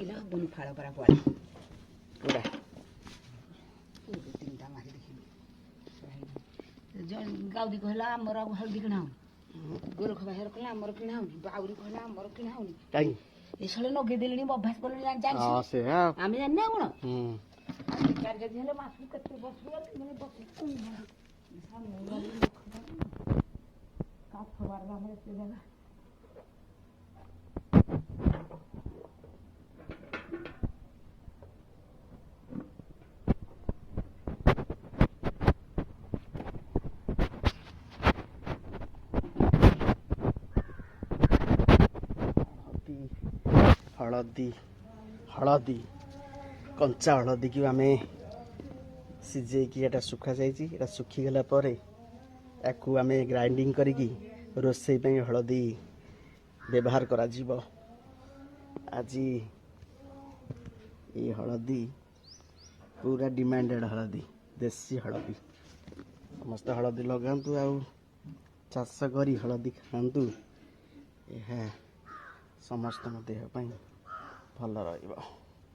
ଶୁଖିଲା ହବନି ଫାଳ ପରା ପଳା ପୁରା ତିନିଟା ମାରି ଦେଖିବି ଗାଉଦି କହିଲା ଆମର ଆଉ ହଳଦୀ କିଣା ହଉନି ଗୋରଖ ଭାଇର କହିଲା ଆମର କିଣା ହଉନି ବାଉରି କହିଲା ଆମର କିଣା ହଉନି ଏ ଶଳେ ଲଗେଇ ଦେଲେଣି ଅଭ୍ୟାସ କଲେଣି ଜାଣିଛୁ ଆମେ ଜାଣିନା କଣ ଚାରି କେଜି ହେଲେ ମାସକୁ କେତେ ବସିବ ମାନେ ବସିଛୁ କାଠ ବାରଟା ଆମର ଏତେ ଜାଗା हलदी हलदी कंचा हलदी की आम सिझे सुखा जाइए सुखीगला आम ग्राइंडिंग करी रोसई हलदी व्यवहार करा आज ये हलदी पूरा डिमांडेड हलदी देसी हलदी समस्त हलदी लगातु आ चाष करी हलदी खातु यह समस्त देह भल रहा।